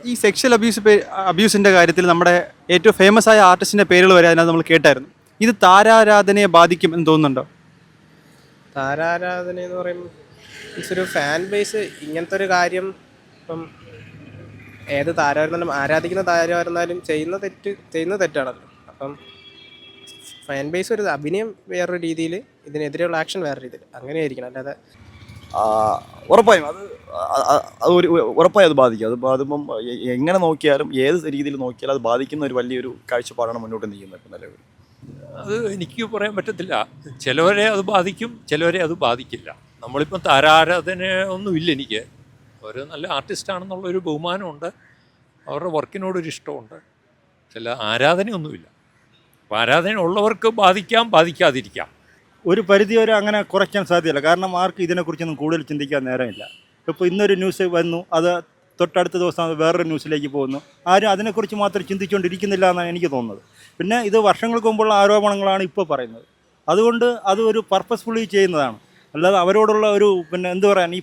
ഈ സെക്ഷൽ അബ്യൂസിൻ്റെ കാര്യത്തിൽ നമ്മുടെ ഏറ്റവും ഫേമസ് ആയ ആർട്ടിസ്റ്റിൻ്റെ പേരുകൾ വരെ അതിനകത്ത് നമ്മൾ കേട്ടായിരുന്നു. ഇത് താരാരാധനയെ ബാധിക്കും എന്ന് തോന്നുന്നുണ്ടോ? താരാരാധന എന്ന് പറയുമ്പോൾ ഒരു ഫാൻ ബേസ് ഇങ്ങനത്തെ ഒരു കാര്യം ഇപ്പം ഏത് താരമായിരുന്നാലും ആരാധിക്കുന്ന താരമായിരുന്നാലും ചെയ്യുന്ന തെറ്റാണല്ലോ. അപ്പം ഫാൻ ബേസ് ഒരു അഭിനയം വേറൊരു രീതിയിൽ, ഇതിനെതിരെയുള്ള ആക്ഷൻ വേറെ രീതിയിൽ, അങ്ങനെ ആയിരിക്കണം. അല്ലാതെ ഉറപ്പായും അത് ഉറപ്പായും അത് ബാധിക്കും. അതിപ്പം എങ്ങനെ നോക്കിയാലും ഏത് രീതിയിൽ നോക്കിയാലും അത് ബാധിക്കുന്ന ഒരു വലിയൊരു കാഴ്ചപ്പാടാണ് മുന്നോട്ട് നീങ്ങുന്നത് ഇപ്പം നിലവിൽ. അത് എനിക്ക് പറയാൻ പറ്റത്തില്ല. ചിലവരെ അത് ബാധിക്കും, ചിലവരെ അത് ബാധിക്കില്ല. നമ്മളിപ്പം താരാരാധന ഒന്നുമില്ല എനിക്ക്. അവർ നല്ല ആർട്ടിസ്റ്റാണെന്നുള്ളൊരു ബഹുമാനമുണ്ട്, അവരുടെ വർക്കിനോടൊരു ഇഷ്ടമുണ്ട്. ചില ആരാധനയൊന്നുമില്ല. അപ്പോൾ ആരാധന ഉള്ളവർക്ക് ബാധിക്കാം, ബാധിക്കാതിരിക്കാം. ഒരു പരിധി വരെ അങ്ങനെ കുറയ്ക്കാൻ സാധ്യമല്ല. കാരണം ആർക്കും ഇതിനെക്കുറിച്ചൊന്നും കൂടുതൽ ചിന്തിക്കാൻ നേരമില്ല. ഇപ്പോൾ ഇന്നൊരു ന്യൂസ് വന്നു, അത് തൊട്ടടുത്ത ദിവസം അത് വേറൊരു ന്യൂസിലേക്ക് പോകുന്നു. ആരും അതിനെക്കുറിച്ച് മാത്രം ചിന്തിച്ചുകൊണ്ടിരിക്കുന്നില്ല എന്നാണ് എനിക്ക് തോന്നുന്നത്. പിന്നെ ഇത് വർഷങ്ങൾക്ക് മുമ്പുള്ള ആരോപണങ്ങളാണ് ഇപ്പോൾ പറയുന്നത്. അതുകൊണ്ട് അത് ഒരു പർപ്പസ്ഫുള്ളി ചെയ്യുന്നതാണ്. അല്ലാതെ അവരോടുള്ള ഒരു എന്ത് പറയാൻ,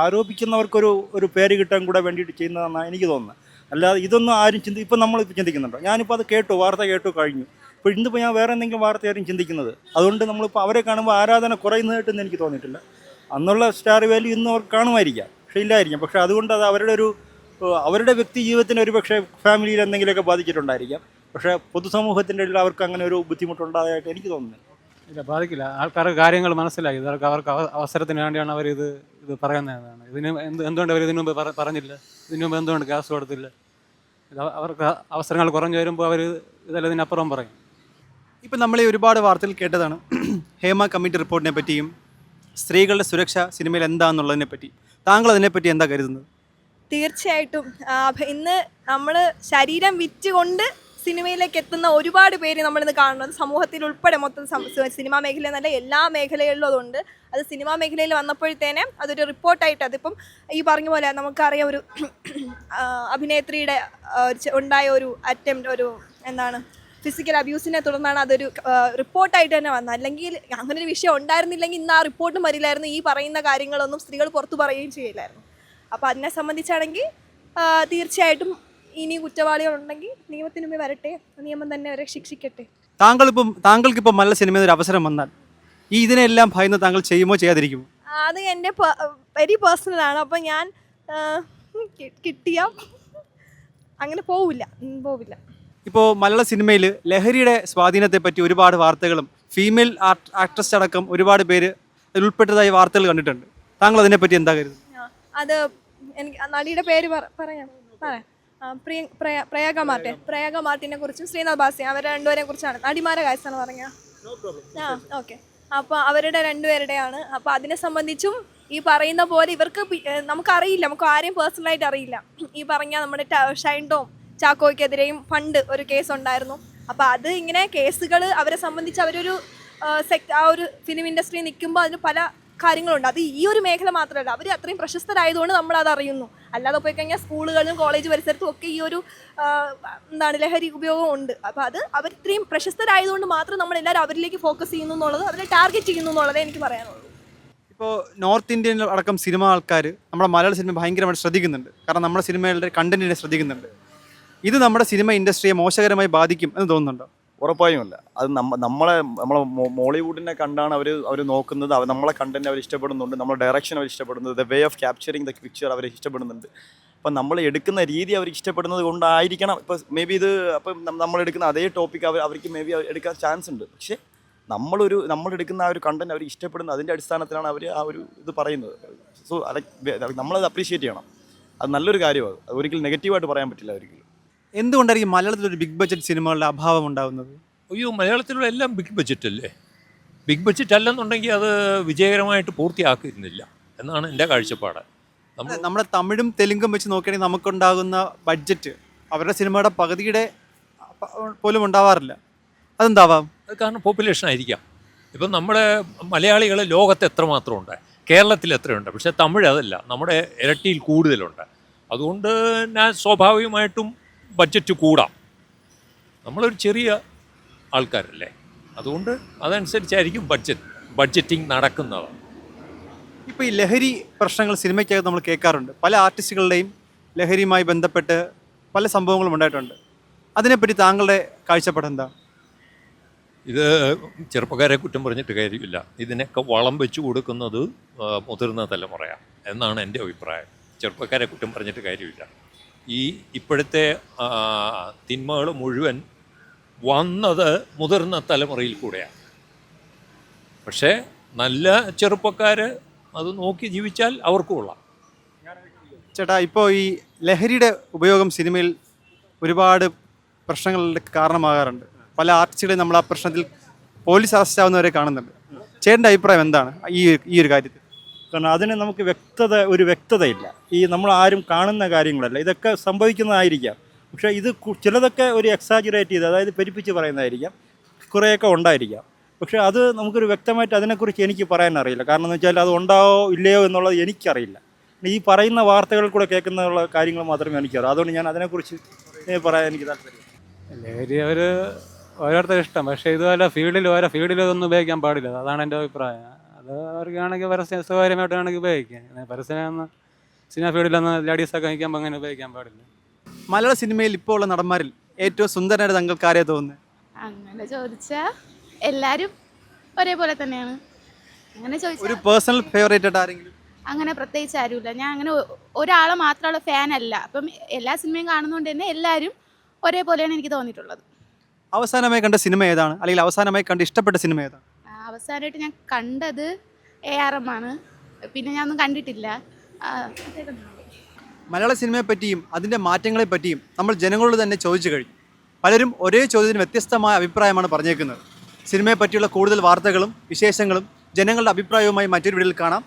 ആരോപിക്കുന്നവർക്കൊരു പേര് കിട്ടാൻ കൂടെ വേണ്ടിയിട്ട് ചെയ്യുന്നതെന്നാണ് എനിക്ക് തോന്നുന്നത്. അല്ലാതെ ഇതൊന്നും ആരും ഇപ്പം നമ്മളിപ്പോൾ ചിന്തിക്കുന്നുണ്ടോ? ഞാനിപ്പോൾ അത് വാർത്ത കേട്ടു കഴിഞ്ഞു. ഇപ്പോൾ ഇന്നിപ്പോൾ ഞാൻ വേറെ എന്തെങ്കിലും വാർത്തയായിരിക്കും ചിന്തിക്കുന്നത്. അതുകൊണ്ട് നമ്മളിപ്പോൾ അവരെ കാണുമ്പോൾ ആരാധന കുറയുന്നതായിട്ടൊന്നും എനിക്ക് തോന്നിയിട്ടില്ല. അന്നുള്ള സ്റ്റാർ വാല്യൂ ഇന്ന് അവർക്ക് കാണുമായിരിക്കാം, പക്ഷേ ഇല്ലായിരിക്കാം. പക്ഷേ അതുകൊണ്ട് അത് അവരുടെ വ്യക്തി ജീവിതത്തിന് ഒരു പക്ഷേ ഫാമിലിയിൽ എന്തെങ്കിലുമൊക്കെ ബാധിച്ചിട്ടുണ്ടായിരിക്കാം. പക്ഷേ പൊതുസമൂഹത്തിൻ്റെ ഇടയിൽ അവർക്ക് അങ്ങനെ ഒരു ബുദ്ധിമുട്ടുണ്ടായതായിട്ട് എനിക്ക് തോന്നുന്നത് ഇല്ല, ബാധിക്കില്ല. ആൾക്കാർക്ക് കാര്യങ്ങൾ മനസ്സിലാക്കി. അവർക്ക് അവസരത്തിന് വേണ്ടിയാണ് അവരിത് പറയുന്നതാണ്. എന്തുകൊണ്ട് അവർ ഇതിനു മുമ്പ് പറഞ്ഞില്ല? ഇതിനു മുമ്പ് എന്തുകൊണ്ട് ഗ്യാസ് കൊടുത്തില്ല? അവർക്ക് അവസരങ്ങൾ കുറഞ്ഞു വരുമ്പോൾ അവർ ഇതെല്ലാം ഇതിനപ്പുറം പറയും. ഇപ്പം നമ്മൾ ഈ ഒരുപാട് വാർത്തകൾ കേട്ടതാണ് ഹേമ കമ്മിറ്റി റിപ്പോർട്ടിനെ പറ്റിയും സ്ത്രീകളുടെ സുരക്ഷ സിനിമയിൽ എന്താണെന്നുള്ളതിനെ പറ്റി. താങ്കൾ അതിനെപ്പറ്റി എന്താ കരുതുന്നത്? തീർച്ചയായിട്ടും ഇന്ന് നമ്മൾ ശരീരം വിറ്റുകൊണ്ട് സിനിമയിലേക്ക് എത്തുന്ന ഒരുപാട് പേര് നമ്മളിന്ന് കാണുന്നത് സമൂഹത്തിൽ ഉൾപ്പെടെ മൊത്തം സിനിമാ മേഖല എന്നല്ല എല്ലാ മേഖലകളിലും അതുണ്ട്. അത് സിനിമാ മേഖലയിൽ വന്നപ്പോഴത്തേനെ അതൊരു റിപ്പോർട്ടായിട്ട്, അതിപ്പം ഈ പറഞ്ഞ പോലെ നമുക്കറിയാം, ഒരു അഭിനേത്രിയുടെ ഉണ്ടായ ഒരു അറ്റംപ്റ്റ്, ഒരു ഫിസിക്കൽ അബ്യൂസിനെ തുടർന്നാണ് അതൊരു റിപ്പോർട്ടായിട്ട് തന്നെ വന്നത്. അല്ലെങ്കിൽ അങ്ങനെ ഒരു വിഷയം ഉണ്ടായിരുന്നില്ലെങ്കിൽ ഇന്ന് ആ റിപ്പോർട്ടും വരില്ലായിരുന്നു, ഈ പറയുന്ന കാര്യങ്ങളൊന്നും സ്ത്രീകൾ പുറത്തു പറയുകയും ചെയ്യില്ലായിരുന്നു. അപ്പോൾ അതിനെ സംബന്ധിച്ചാണെങ്കിൽ തീർച്ചയായിട്ടും ഇനി കുറ്റവാളികളുണ്ടെങ്കിൽ നിയമത്തിന് മുമ്പേ വരട്ടെ, നിയമം തന്നെ അവരെ ശിക്ഷിക്കട്ടെ. താങ്കൾക്കിപ്പോൾ നല്ല സിനിമയിൽ ഒരു അവസരം വന്നാൽ ഇതിനെല്ലാം ഭയന്ന് താങ്കൾ ചെയ്യുമോ ചെയ്യാതിരിക്കുമോ? അത് എൻ്റെ വെരി പേഴ്സണലാണ്. അപ്പോൾ ഞാൻ കിട്ടിയ അങ്ങനെ പോവില്ല. ഇപ്പോൾ മലയാള സിനിമയിൽ ലഹരിയുടെ സ്വാധീനത്തെ പറ്റി ഒരുപാട് വാർത്തകളും ഫീമെയിൽ ആക്ട്രസ് അടക്കം ഒരുപാട് പേര് ഉൾപ്പെട്ടതായി വാർത്തകൾ കണ്ടിട്ടുണ്ട്. താങ്കൾ അതിനെപ്പറ്റി എന്താ കരുതുന്നത്? അത് എനിക്ക് നടിയുടെ പേര് പറയാം. പ്രയാഗ മാർട്ടിനെ കുറിച്ചും ശ്രീനാഥ് ബാസി, അവരെ രണ്ടുപേരെ കുറിച്ചാണ്. നടിമാരെ കാഴ്ചയാണ് പറഞ്ഞ. ഓക്കെ. അപ്പോൾ അവരുടെ രണ്ടുപേരുടെയാണ്. അപ്പോൾ അതിനെ സംബന്ധിച്ചും ഈ പറയുന്ന പോലെ ഇവർക്ക് നമുക്കറിയില്ല, നമുക്ക് ആരെയും പേഴ്സണലായിട്ട് അറിയില്ല. ഈ പറഞ്ഞ നമ്മുടെ ഷൈൻ ടോം ചാക്കോയ്ക്കെതിരെയും പണ്ട് ഒരു കേസ് ഉണ്ടായിരുന്നു. അപ്പോൾ അത് ഇങ്ങനെ കേസുകൾ അവരെ സംബന്ധിച്ച് അവരൊരു ആ ഒരു ഫിലിം ഇൻഡസ്ട്രി നിൽക്കുമ്പോൾ അതിന് പല കാര്യങ്ങളുണ്ട്. അത് ഈ ഒരു മേഖല മാത്രമല്ല, അവർ അത്രയും പ്രശസ്തരായതുകൊണ്ട് നമ്മളത് അറിയുന്നു. അല്ലാതെ പോയി കഴിഞ്ഞാൽ സ്കൂളുകളിലും കോളേജ് പരിസരത്തും ഒക്കെ ഈ ഒരു ലഹരി ഉപയോഗം ഉണ്ട്. അപ്പോൾ അത് അവർ ഇത്രയും പ്രശസ്തരായതുകൊണ്ട് മാത്രം നമ്മളെല്ലാവരും അവരിലേക്ക് ഫോക്കസ് ചെയ്യുന്നു എന്നുള്ളത്, അവരെ ടാർഗറ്റ് ചെയ്യുന്നു എന്നുള്ളതേ എനിക്ക് പറയാനുള്ളൂ. ഇപ്പോൾ നോർത്ത് ഇന്ത്യൻ അടക്കം സിനിമ ആൾക്കാർ നമ്മുടെ മലയാള സിനിമ ഭയങ്കരമായിട്ട് ശ്രദ്ധിക്കുന്നുണ്ട്. കാരണം നമ്മുടെ സിനിമകളുടെ കണ്ടന്റിനെ ശ്രദ്ധിക്കുന്നുണ്ട്. ഇത് നമ്മുടെ സിനിമ ഇൻഡസ്ട്രിയെ മോശകരമായി ബാധിക്കും എന്ന് തോന്നുന്നുണ്ടോ? ഉറപ്പായും അല്ല. അത് നമ്മളെ മോളിവുഡിനെ കണ്ടാണ് അവർ നോക്കുന്നത്. നമ്മളെ കണ്ടന്റ് അവർ ഇഷ്ടപ്പെടുന്നുണ്ട്, നമ്മളെ ഡയറക്ഷൻ അവർ ഇഷ്ടപ്പെടുന്നത്, the way of capturing the picture അവർ ഇഷ്ടപ്പെടുന്നുണ്ട്. അപ്പം നമ്മൾ എടുക്കുന്ന രീതി അവർ ഇഷ്ടപ്പെടുന്നത് കൊണ്ടായിരിക്കണം. ഇപ്പോൾ മേ ബി ഇത് അപ്പം നമ്മളെടുക്കുന്ന അതേ ടോപ്പിക് അവർക്ക് മേ ബി എടുക്കാൻ ചാൻസ് ഉണ്ട്. പക്ഷേ നമ്മളെടുക്കുന്ന ആ ഒരു കണ്ടന്റ് അവർ ഇഷ്ടപ്പെടുന്നത് അതിൻ്റെ അടിസ്ഥാനത്തിലാണ് അവർ ആ ഒരു ഇത് പറയുന്നത്. സോ നമ്മളത് അപ്രീഷിയേറ്റ് ചെയ്യണം. അത് നല്ലൊരു കാര്യമാണ്. അത് ഒരിക്കലും നെഗറ്റീവായിട്ട് പറയാൻ പറ്റില്ല ഒരിക്കലും. എന്തുകൊണ്ടായിരിക്കും മലയാളത്തിലൊരു ബിഗ് ബഡ്ജറ്റ് സിനിമകളുടെ അഭാവം ഉണ്ടാകുന്നത്? അയ്യോ, മലയാളത്തിലുള്ള എല്ലാം ബിഗ് ബഡ്ജറ്റ് അല്ലേ. ബിഗ് ബഡ്ജറ്റ് അല്ലെന്നുണ്ടെങ്കിൽ അത് വിജയകരമായിട്ട് പൂർത്തിയാക്കിയിരുന്നില്ല എന്നാണ് എൻ്റെ കാഴ്ചപ്പാട്. നമ്മുടെ തമിഴും തെലുങ്കും വെച്ച് നോക്കുകയാണെങ്കിൽ നമുക്കുണ്ടാകുന്ന ബഡ്ജറ്റ് അവരുടെ സിനിമയുടെ പകുതിയുടെ പോലും ഉണ്ടാവാറില്ല. അതെന്താവാം? അത് കാരണം പോപ്പുലേഷൻ ആയിരിക്കാം. ഇപ്പം നമ്മുടെ മലയാളികൾ ലോകത്ത് എത്രമാത്രമുണ്ട്, കേരളത്തിൽ എത്രയുണ്ട്, പക്ഷേ തമിഴ് അതല്ല, നമ്മുടെ ഇരട്ടിയിൽ കൂടുതലുണ്ട്. അതുകൊണ്ട് ഞാൻ സ്വാഭാവികമായിട്ടും ബഡ്ജറ്റ് കൂടാം. നമ്മളൊരു ചെറിയ ആൾക്കാരല്ലേ, അതുകൊണ്ട് അതനുസരിച്ചായിരിക്കും ബഡ്ജറ്റിംഗ് നടക്കുന്നത്. ഇപ്പോൾ ഈ ലഹരി പ്രശ്നങ്ങൾ സിനിമയ്ക്കകത്ത് നമ്മൾ കേൾക്കാറുണ്ട്. പല ആർട്ടിസ്റ്റുകളുടെയും ലഹരിയുമായി ബന്ധപ്പെട്ട് പല സംഭവങ്ങളും ഉണ്ടായിട്ടുണ്ട്. അതിനെപ്പറ്റി താങ്കളുടെ കാഴ്ചപ്പാട് എന്താ? ഇത് ചെറുപ്പക്കാരെ കുറ്റം പറഞ്ഞിട്ട് കാര്യമില്ല. ഇതിനൊക്കെ വളം വെച്ച് കൊടുക്കുന്നത് മുതിർന്ന തലമുറയാണ് എന്നാണ് എൻ്റെ അഭിപ്രായം. ചെറുപ്പക്കാരെ കുറ്റം പറഞ്ഞിട്ട് കാര്യമില്ല. ഇപ്പോഴത്തെ തിന്മകൾ മുഴുവൻ വന്നത് മുതിർന്ന തലമുറയിൽ കൂടെയാണ്. പക്ഷേ നല്ല ചെറുപ്പക്കാർ അത് നോക്കി ജീവിച്ചാൽ അവർക്ക് കൊള്ളാം. ചേട്ടാ, ഇപ്പോൾ ഈ ലഹരിയുടെ ഉപയോഗം സിനിമയിൽ ഒരുപാട് പ്രശ്നങ്ങളുടെ കാരണമാകാറുണ്ട്. പല ആർട്ടിസ്റ്റുകളെയും നമ്മൾ ആ പ്രശ്നത്തിൽ പോലീസ് അറസ്റ്റ് ആവുന്നവരെ കാണുന്നുണ്ട്. ചേട്ടൻ്റെ അഭിപ്രായം എന്താണ് ഈ ഒരു കാര്യത്തിൽ? കാരണം അതിന് നമുക്ക് വ്യക്തതയില്ല. ഈ നമ്മൾ ആരും കാണുന്ന കാര്യങ്ങളല്ല, ഇതൊക്കെ സംഭവിക്കുന്നതായിരിക്കാം. പക്ഷേ ഇത് ചിലതൊക്കെ ഒരു എക്സാജുറേറ്റ് ചെയ്ത്, അതായത് പെരുപ്പിച്ച് പറയുന്നതായിരിക്കാം, കുറേയൊക്കെ ഉണ്ടായിരിക്കാം. പക്ഷേ അത് നമുക്കൊരു വ്യക്തമായിട്ട് അതിനെക്കുറിച്ച് എനിക്ക് പറയാൻ അറിയില്ല. കാരണം എന്ന് വെച്ചാൽ അത് ഉണ്ടാവോ ഇല്ലയോ എന്നുള്ളത് എനിക്കറിയില്ല. ഈ പറയുന്ന വാർത്തകൾ കൂടെ കേൾക്കുന്ന കാര്യങ്ങൾ മാത്രമേ എനിക്കറിയൂ. അതുകൊണ്ട് ഞാൻ അതിനെക്കുറിച്ച് പറയാൻ എനിക്ക് താല്പര്യം. ലഹരി അവർ ഓരോരുത്തർ ഇഷ്ടം, പക്ഷേ ഇതുപോലെ ഓരോ ഫീൽഡിലൊന്നും ഉപയോഗിക്കാൻ പാടില്ല. അതാണ് എൻ്റെ അഭിപ്രായം. അത് അവർക്കാണെങ്കിൽ പരസ്യം സ്വകാര്യമായിട്ട് വേണമെങ്കിൽ ഉപയോഗിക്കാം. പരസ്യം സിനിമ ഫീൽഡിലൊന്നും ലേഡീസൊക്കെ നിൽക്കുമ്പോൾ അങ്ങനെ ഉപയോഗിക്കാൻ പാടില്ല. മലയാള സിനിമയിൽ ഇപ്പോൾ ഉള്ള നടന്മാരിൽ ഏറ്റവും സുന്ദരനായിട്ട് താങ്കൾക്ക് ആരെയാ തോന്നുന്നത്? അങ്ങനെ ചോദിച്ചാൽ എല്ലാവരും ഒരേപോലെ തന്നെയാണ്. അങ്ങനെ ഒരു ചോദിച്ചാൽ പേഴ്സണൽ ഫേവറേറ്റ് ആയിട്ട് ആരെങ്കിലും? അങ്ങനെ പ്രത്യേകിച്ച് ആരുമില്ല. ഞാൻ അങ്ങനെ ഒരാളെ മാത്രമുള്ള ഫാനല്ല. അപ്പം എല്ലാ സിനിമയും കാണുന്നതുകൊണ്ട് തന്നെ എല്ലാവരും ഒരേപോലെയാണ് എനിക്ക് തോന്നിയിട്ടുള്ളത്. അവസാനമായി കണ്ട സിനിമ ഏതാണ്, അല്ലെങ്കിൽ അവസാനമായി കണ്ട് ഇഷ്ടപ്പെട്ട സിനിമ ഏതാണ്? അവസാനമായിട്ട് ഞാൻ കണ്ടത് ARM ആണ്. പിന്നെ ഞാനൊന്നും കണ്ടിട്ടില്ല. മലയാള സിനിമയെ പറ്റിയും അതിൻ്റെ മാറ്റങ്ങളെ പറ്റിയും നമ്മൾ ജനങ്ങളോട് തന്നെ ചോദിച്ചു കഴിഞ്ഞു. പലരും ഒരേ ചോദ്യത്തിന് വ്യത്യസ്തമായ അഭിപ്രായമാണ് പറഞ്ഞേക്കുന്നത്. സിനിമയെ പറ്റിയുള്ള കൂടുതൽ വാർത്തകളും വിശേഷങ്ങളും ജനങ്ങളുടെ അഭിപ്രായവുമായി മറ്റൊരു വീഡിയോയിൽ കാണാം.